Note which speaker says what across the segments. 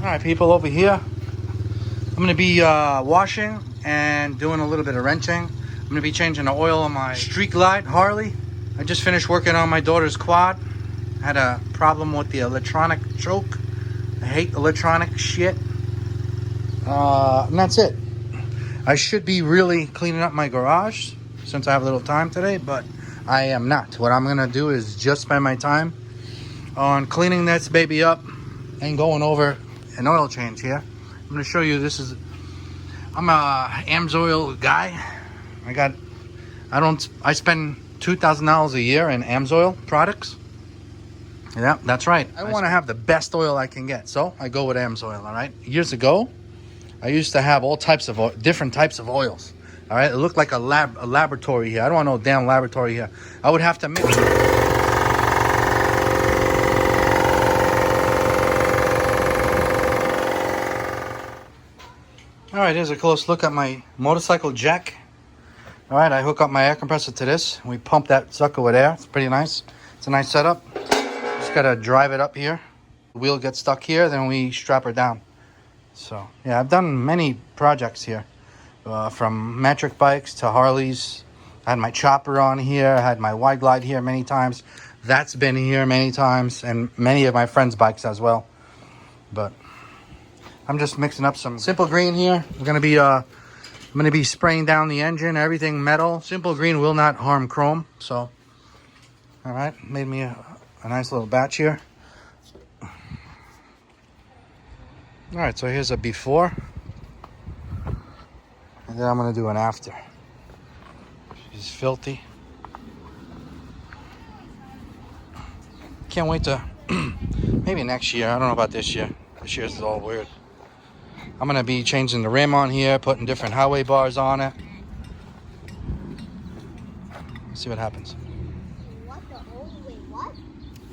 Speaker 1: Alright people, over here I'm going to be washing and doing a little bit of wrenching. I'm going to be changing the oil on my Street Glide Harley. I just finished working on my daughter's quad. I had a problem with the electronic choke. I hate electronic shit. And that's it. I should be really cleaning up my garage since I have a little time today, but I am not. What I'm going to do is just spend my time on cleaning this baby up and going over an oil change here. I'm going to show you, I'm a AMSOIL guy. I spend $2,000 a year in AMSOIL products. Yeah, that's right. I want to have the best oil I can get, so I go with AMSOIL, all right? Years ago, I used to have all types of different types of oils, all right? It looked like a laboratory here. I don't want no damn laboratory here. I would have to mix. All right, here's a close look at my motorcycle jack. All right, I hook up my air compressor to this. We pump that sucker with air. It's pretty nice. It's a nice setup. Just gotta drive it up here. The wheel gets stuck here, then we strap her down. So, yeah, I've done many projects here. From metric bikes to Harleys. I had my chopper on here. I had my wide glide here many times. That's been here many times. And many of my friends' bikes as well. But I'm just mixing up some Simple Green here. I'm gonna be spraying down the engine, everything metal. Simple Green will not harm chrome. So, all right, made me a nice little batch here. All right, so here's a before, and then I'm gonna do an after. She's filthy. Can't wait to maybe next year. I don't know about this year. This year's is all weird. I'm gonna be changing the rim on here, putting different highway bars on it. Let's see what happens.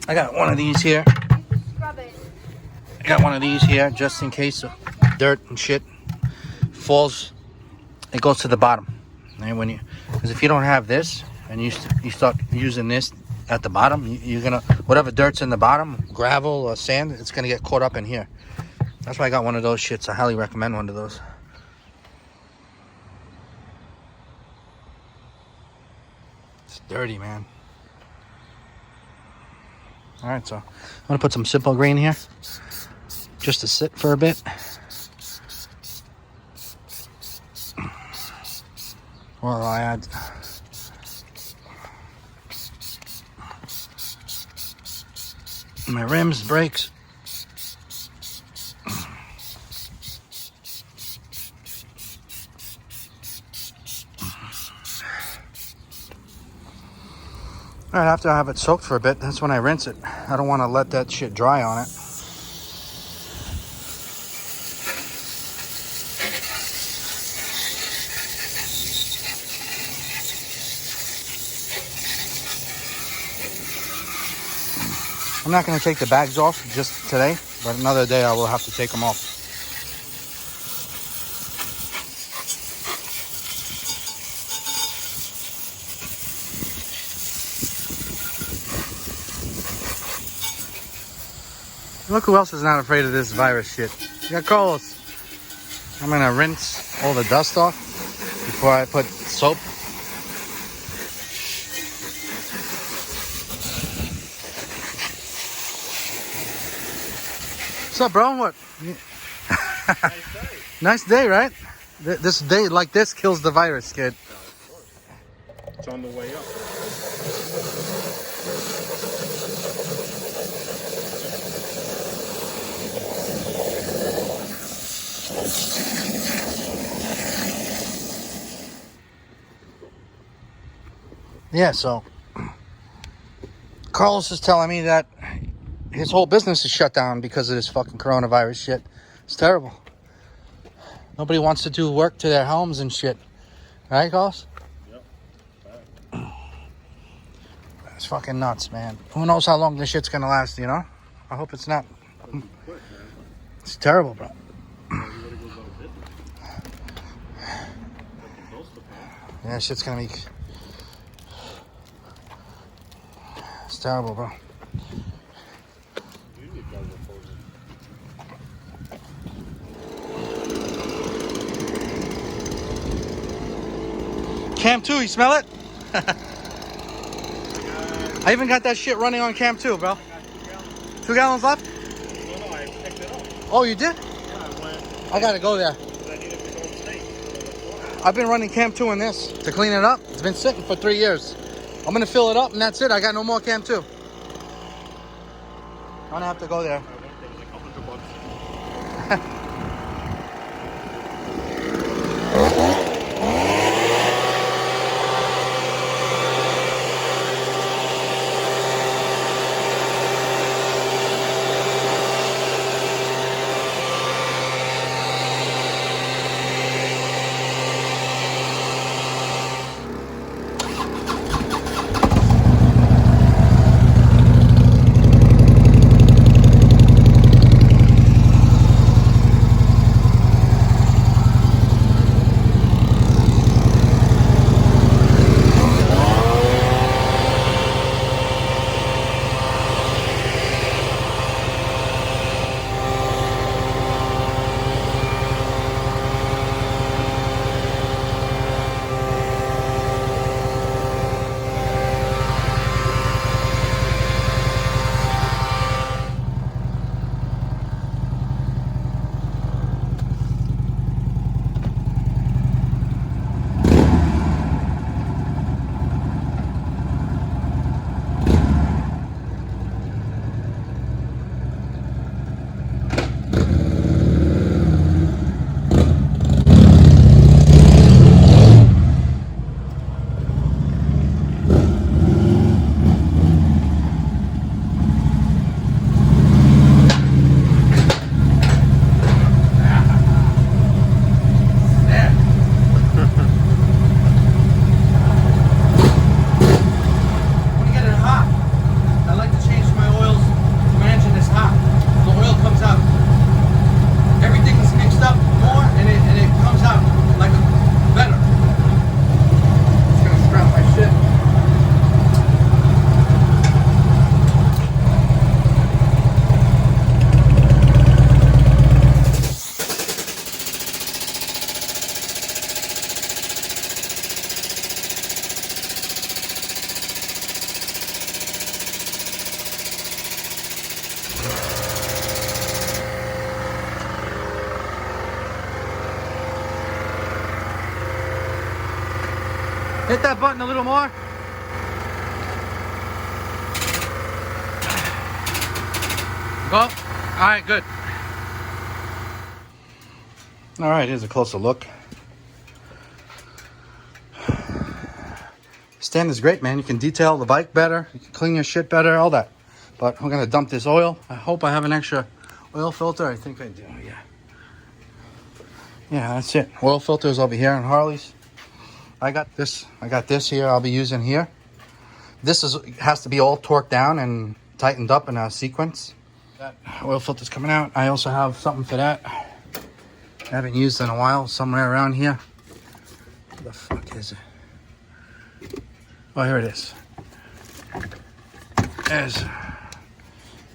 Speaker 1: I got one of these here. I got one of these here just in case dirt and shit falls. It goes to the bottom. And because if you don't have this and you start using this at the bottom, you're gonna, whatever dirt's in the bottom, gravel or sand, it's gonna get caught up in here. That's why I got one of those shits. I highly recommend one of those. It's dirty, man. All right, so I'm gonna put some Simple Green here just to sit for a bit. Well, I add my rims, brakes. All right, after I have it soaked for a bit, that's when I rinse it. I don't want to let that shit dry on it. I'm not going to take the bags off just today, but another day I will have to take them off. Look who else is not afraid of this virus shit. You got Carlos. I'm going to rinse all the dust off before I put soap. What's up, bro? What? Nice day. Nice day, right? This day like this kills the virus, kid.
Speaker 2: It's on the way up.
Speaker 1: Yeah, so Carlos is telling me that his whole business is shut down because of this fucking coronavirus shit. It's terrible. Nobody wants to do work to their homes and shit. Right, Carlos? Yep. It's fucking nuts, man. Who knows how long this shit's gonna last, you know? I hope it's not. It's terrible, bro. Yeah, shit's gonna be... It's terrible, bro. Cam 2, you smell it? I even got that shit running on Cam 2, bro.
Speaker 2: I got 2 gallons.
Speaker 1: 2 gallons left?
Speaker 2: No, I picked it up.
Speaker 1: Oh, you did?
Speaker 2: Yeah, I went.
Speaker 1: I gotta go there.
Speaker 2: I needed to go upstate.
Speaker 1: I've been running Cam 2 in this to clean it up. It's been sitting for 3 years. I'm gonna fill it up and that's it. I got no more Cam 2. I'm gonna have to go there.
Speaker 2: I went there, it was like $100.
Speaker 1: Hit that button a little more. Go. All right, good. All right, here's a closer look. Stand is great, man. You can detail the bike better. You can clean your shit better, all that. But we're gonna dump this oil. I hope I have an extra oil filter. I think I do, yeah. Yeah, that's it. Oil filters over here on Harley's. I got this here I'll be using here. This has to be all torqued down and tightened up in a sequence. That oil filter's coming out. I also have something for that. I haven't used in a while, somewhere around here. Where the fuck is it? Oh, here it is.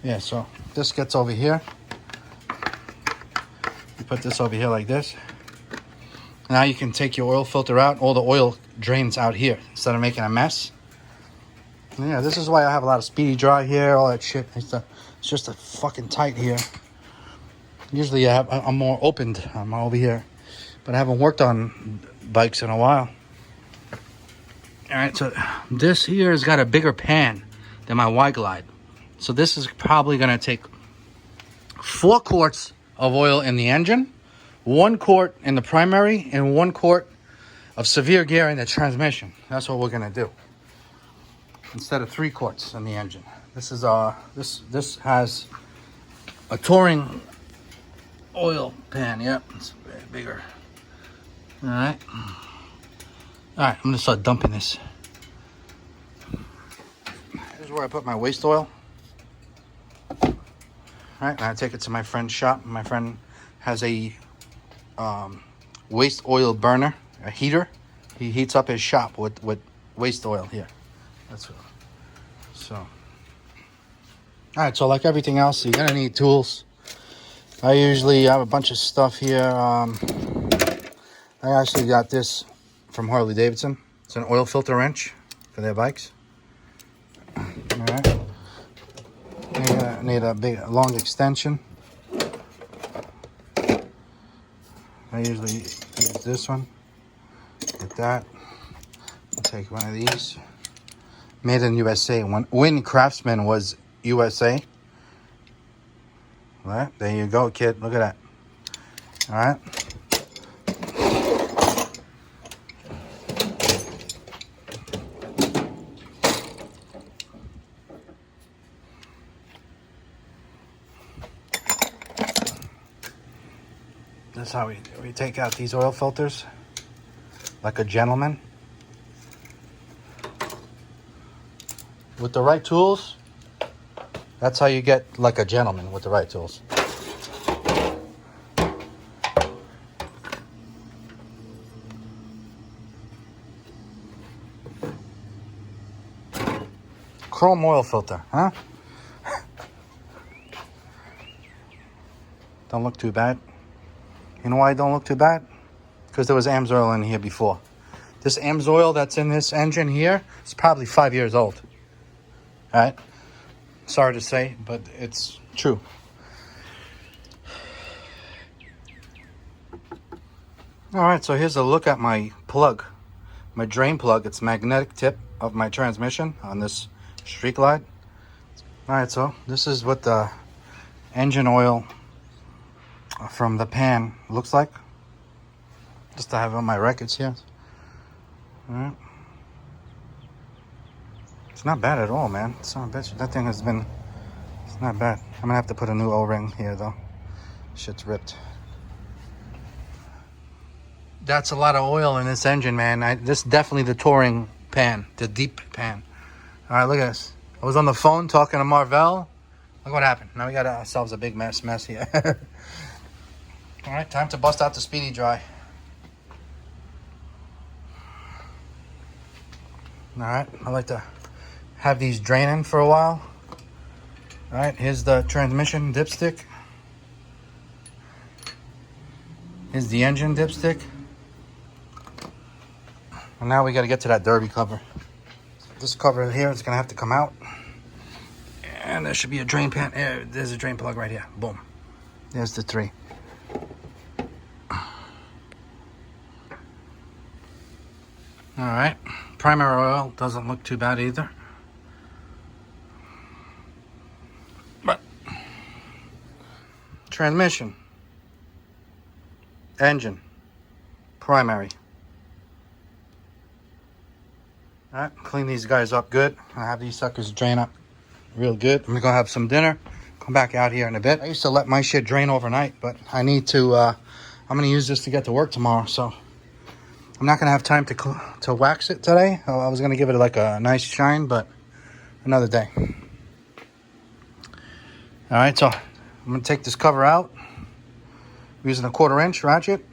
Speaker 1: Yeah, so this gets over here. You put this over here like this. Now you can take your oil filter out. All the oil drains out here instead of making a mess. Yeah, this is why I have a lot of speedy dry here, all that shit. It's just a fucking tight here. Usually I'm more opened. I'm over here. But I haven't worked on bikes in a while. All right, so this here has got a bigger pan than my Y-Glide. So this is probably going to take 4 quarts of oil in the engine, 1 quart in the primary, and 1 quart of severe gear in the transmission. That's what we're going to do. Instead of 3 quarts in the engine. This is this has a touring oil pan. Yep, it's bigger. All right. All right, I'm gonna start dumping this. Here's where I put my waste oil. All right, I take it to my friend's shop. My friend has a waste oil burner, a heater. He heats up his shop with waste oil here. That's what. So. All right, so like everything else, you're gonna need tools. I usually have a bunch of stuff here. I actually got this from Harley Davidson. It's an oil filter wrench for their bikes. All right. Need a big, long extension. I usually use this one. Get that. I'll take one of these. Made in USA. When Craftsman was USA. All right, there you go, kid. Look at that. All right. That's how we take out these oil filters like a gentleman. With the right tools, that's how you get like a gentleman with the right tools. Chrome oil filter, huh? Don't look too bad. You know why it don't look too bad? Because there was AMSOIL in here before. This AMSOIL that's in this engine here is probably 5 years old. All right? Sorry to say, but it's true. All right, so here's a look at my plug. My drain plug. It's magnetic tip of my transmission on this street glide. All right, so this is what the engine oil from the pan looks like. Just to have on my records here. All right. It's not bad at all, man. It's not bad. That thing has been, it's not bad. I'm gonna have to put a new O-ring here though. Shit's ripped. That's a lot of oil in this engine, man. This is definitely the touring pan, the deep pan. All right, look at this. I was on the phone talking to Marvell. Look what happened. Now we got ourselves a big mess here. All right, time to bust out the speedy dry. All right, I like to have these draining for a while. All right, here's the transmission dipstick. Here's the engine dipstick. And now we got to get to that derby cover. This cover here is going to have to come out. And there should be a drain pan. There's a drain plug right here. Boom. There's the three. All right. Primary oil doesn't look too bad either. But transmission, engine, primary. All right, clean these guys up good. I have these suckers drain up real good. I'm gonna go have some dinner. Come back out here in a bit. I used to let my shit drain overnight, but I need to. I'm gonna use this to get to work tomorrow, so I'm not gonna have time to wax it today. I was gonna give it like a nice shine, but another day. All right, so I'm gonna take this cover out. We're using a 1/4 inch ratchet.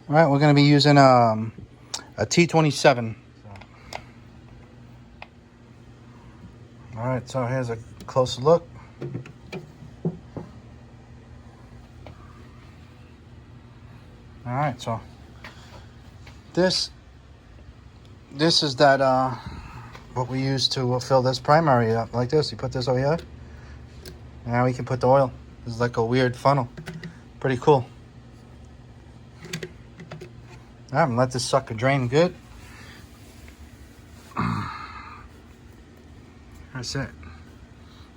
Speaker 1: All right, we're gonna be using a T27. All right, so here's a closer look. All right, so this is that what we use to fill this primary up like this. You put this over here. Now we can put the oil. This is like a weird funnel. Pretty cool. All right, I'm gonna let this sucker drain good. That's it.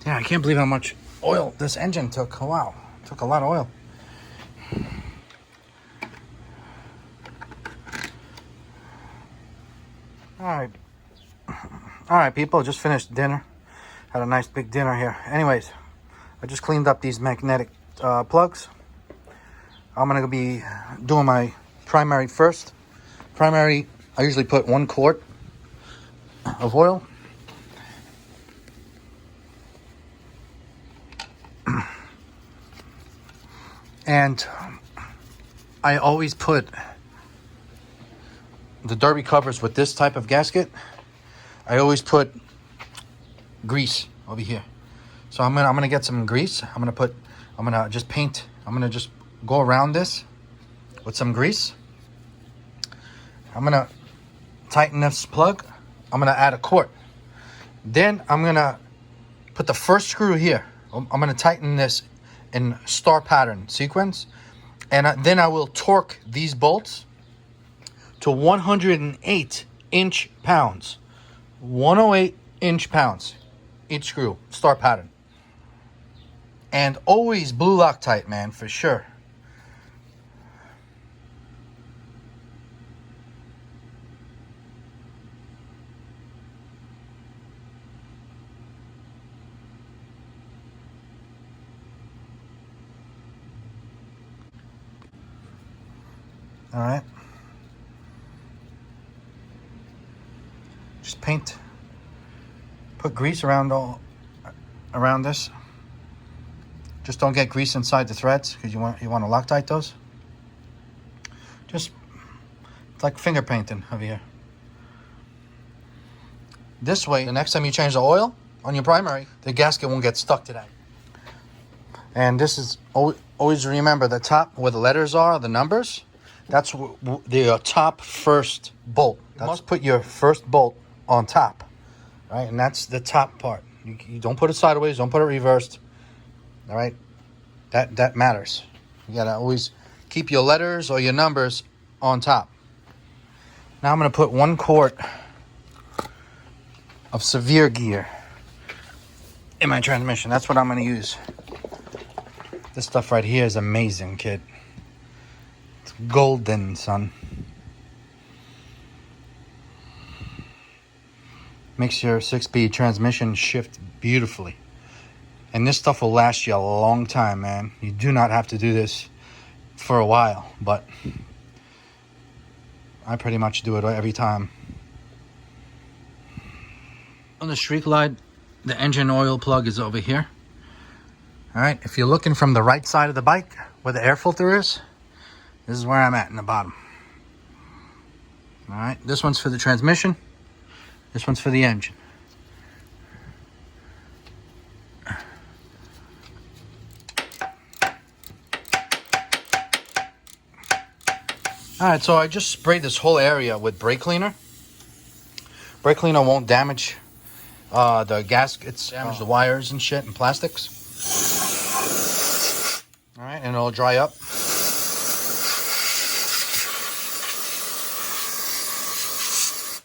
Speaker 1: Yeah, I can't believe how much oil this engine took. Oh, wow, it took a lot of oil. All right, people, just finished dinner. Had a nice big dinner here. Anyways, I just cleaned up these magnetic plugs. I'm gonna be doing my primary first. Primary, I usually put 1 quart of oil. And I always put the derby covers with this type of gasket. I always put grease over here. So I'm gonna get some grease. I'm gonna just paint. I'm gonna just go around this with some grease. I'm gonna tighten this plug. I'm gonna add a quart. Then I'm gonna put the first screw here. I'm gonna tighten this in star pattern sequence. And then I will torque these bolts to 108 inch-pounds. 108 inch-pounds each screw, star pattern. And always blue Loctite, man, for sure. All right. Just paint. Put grease around this. Just don't get grease inside the threads because you want to Loctite those. Just it's like finger painting over here. This way, the next time you change the oil on your primary, the gasket won't get stuck to that. And this is always remember the top where the letters are, the numbers. That's the top first bolt. You must put your first bolt on top, right? And that's the top part. You don't put it sideways. Don't put it reversed. All right, that matters. You gotta always keep your letters or your numbers on top. Now I'm gonna put 1 quart of severe gear in my transmission. That's what I'm gonna use. This stuff right here is amazing, kid. It's golden, son. Makes your 6-speed transmission shift beautifully. And this stuff will last you a long time, man. You do not have to do this for a while, but I pretty much do it every time. On the streak light, the engine oil plug is over here. All right, if you're looking from the right side of the bike where the air filter is, this is where I'm at in the bottom. All right, this one's for the transmission. This one's for the engine. All right, so I just sprayed this whole area with brake cleaner. Brake cleaner won't damage the gaskets, damage the wires and shit and plastics. All right, and it'll dry up.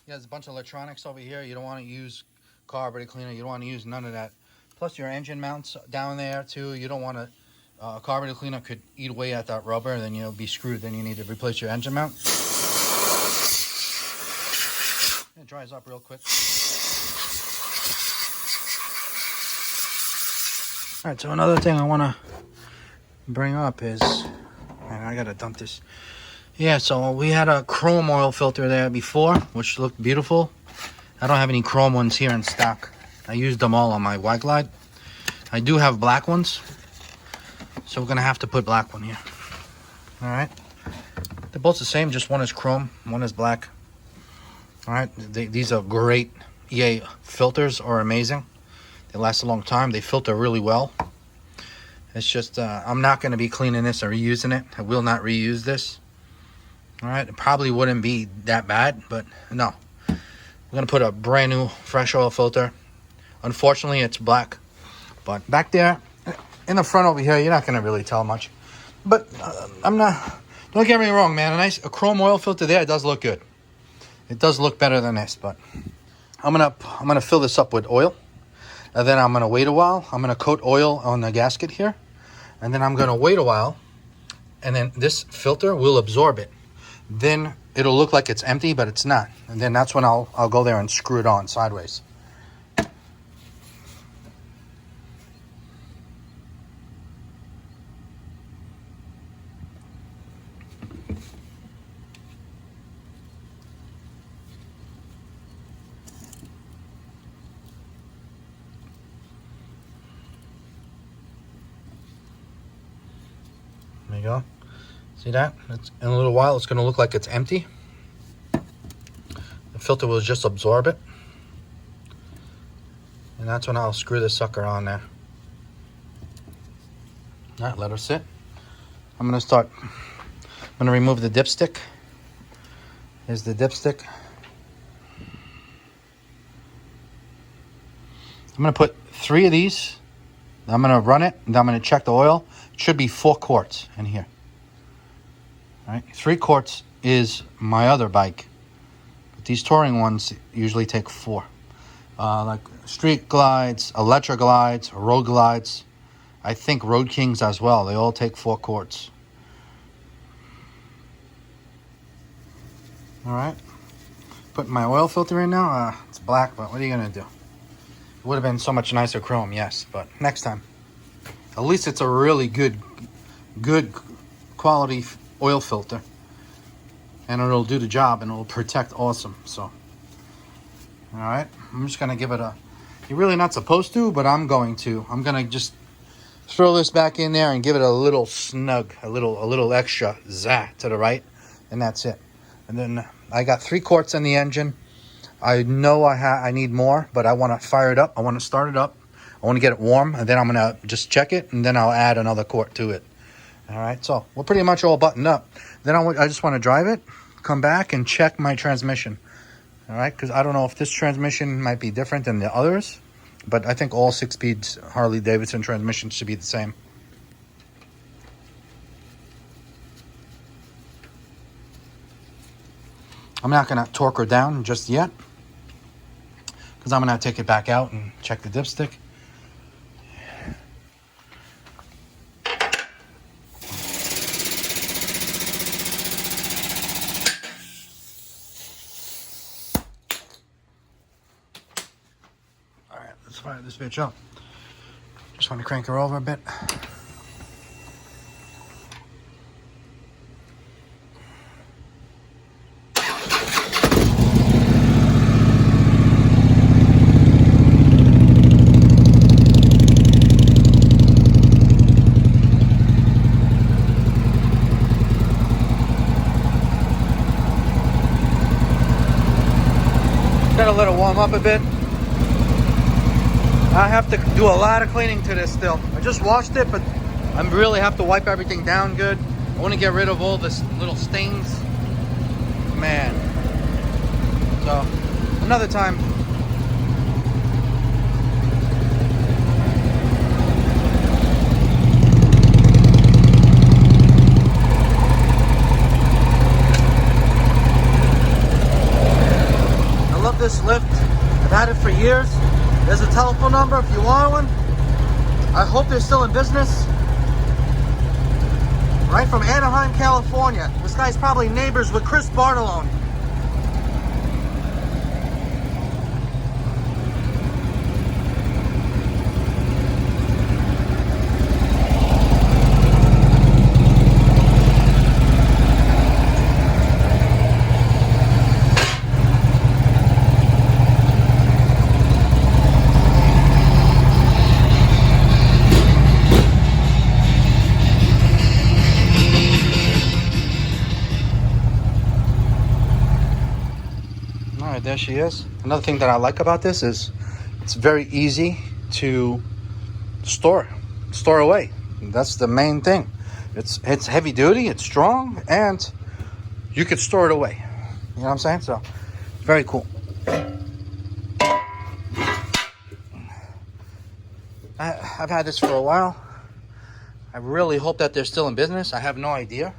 Speaker 1: Yeah, there's a bunch of electronics over here. You don't want to use carburetor cleaner. You don't want to use none of that. Plus your engine mounts down there too. You don't want to, carburetor cleaner could eat away at that rubber and then you'll be screwed. Then you need to replace your engine mount. It dries up real quick. All right, so another thing I want to bring up is, man, I got to dump this. Yeah, so we had a chrome oil filter there before, which looked beautiful. I don't have any chrome ones here in stock. I used them all on my Y Glide. I do have black ones, so we're going to have to put black one here. All right. They're both the same, just one is chrome, one is black. All right, these are great. EA filters are amazing. They last a long time. They filter really well. It's just, I'm not going to be cleaning this or reusing it. I will not reuse this. All right, it probably wouldn't be that bad, but no. We're going to put a brand new fresh oil filter. Unfortunately, it's black. But back there, in the front over here, you're not going to really tell much. But I'm not, don't get me wrong, man. A chrome oil filter there, it does look good. It does look better than this, but I'm gonna fill this up with oil. And then I'm gonna wait a while. I'm gonna coat oil on the gasket here. And then I'm gonna wait a while. And then this filter will absorb it. Then it'll look like it's empty, but it's not. And then that's when I'll go there and screw it on sideways. There you go. See that? In a little while, it's going to look like it's empty. The filter will just absorb it. And that's when I'll screw this sucker on there. All right, let her sit. I'm going to remove the dipstick. Here's the dipstick. I'm going to put 3 of these. I'm going to run it, and I'm going to check the oil. It should be 4 quarts in here. All right, 3 quarts is my other bike. But these touring ones usually take 4. Like street glides, electro glides, road glides. I think Road Kings as well. They all take 4 quarts. All right. Putting my oil filter in now. It's black, but what are you going to do? It would have been so much nicer chrome, yes. But next time. At least it's a really good quality oil filter. And it'll do the job and it'll protect awesome. So, all right. I'm just going to give it a... You're really not supposed to, but I'm going to. I'm going to just throw this back in there and give it a little snug, a little extra zah to the right. And that's it. And then I got 3 quarts in the engine. I know I need more, but I want to fire it up. I want to start it up. I want to get it warm, and then I'm going to just check it, and then I'll add another quart to it. All right, so we're pretty much all buttoned up. Then I just want to drive it, come back, and check my transmission. All right, because I don't know if this transmission might be different than the others, but I think all 6-speed Harley Davidson transmissions should be the same. I'm not going to torque her down just yet, because I'm going to take it back out and check the dipstick. All right, let's fire this bitch up. Just want to crank her over a bit. Gotta let it warm up a bit. I have to do a lot of cleaning to this still. I just washed it, but I really have to wipe everything down good. I want to get rid of all this little stains. Man. So, another time. This lift, I've had it for years. There's a telephone number if you want one. I hope they're still in business. Right from Anaheim, California. This guy's probably neighbors with Chris Bartolone. There she is. Another thing that I like about this is it's very easy to store away. That's the main thing. It's heavy duty, it's strong, and you could store it away. You know what I'm saying? So very cool. I've had this for a while. I really hope that they're still in business. I have no idea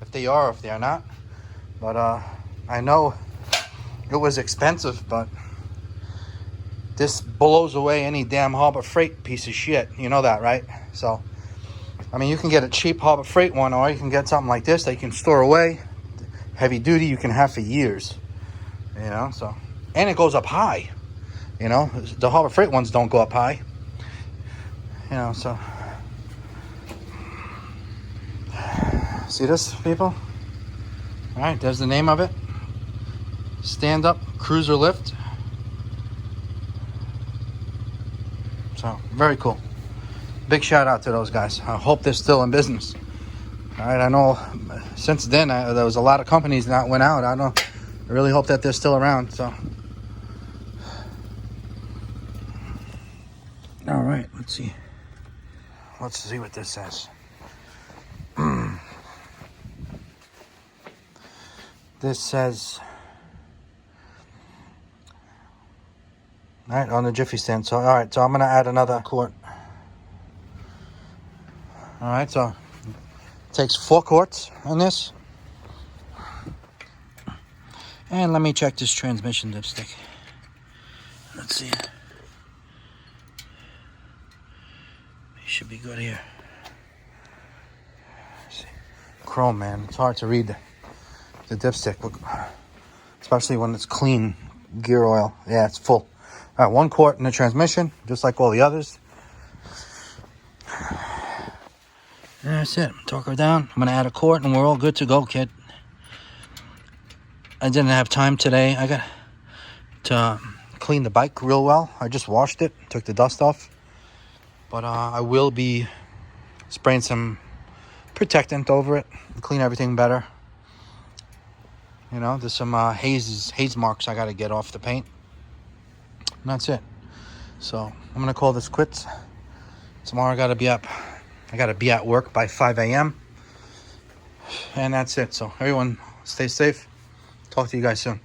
Speaker 1: if they are or if they are not, but I know it was expensive, but this blows away any damn Harbor Freight piece of shit. You know that, right? So, I mean, you can get a cheap Harbor Freight one, or you can get something like this that you can store away. Heavy duty, you can have for years. You know, so. And it goes up high. You know, the Harbor Freight ones don't go up high. You know, so. See this, people? All right, there's the name of it. Stand-up cruiser lift. So, very cool. Big shout out to those guys. I hope they're still in business. All right, I know since then there was a lot of companies that went out. I really hope that they're still around. So, all right, let's see. Let's see what this says. This says All right, on the Jiffy stand. So, all right, so I'm gonna add another quart. All right, so it takes 4 quarts on this. And let me check this transmission dipstick. Let's see. It should be good here. Let's see. Chrome, man, it's hard to read the dipstick. Look, especially when it's clean gear oil. Yeah, it's full. All right, 1 quart in the transmission, just like all the others. And that's it. Torque her down. I'm gonna add a quart, and we're all good to go, kid. I didn't have time today. I got to clean the bike real well. I just washed it, took the dust off. But I will be spraying some protectant over it, clean everything better. You know, there's some haze marks I got to get off the paint. And that's it. So I'm gonna call this quits. Tomorrow I gotta be up. I gotta be at work by 5 a.m. And that's it. So everyone, stay safe. Talk to you guys soon.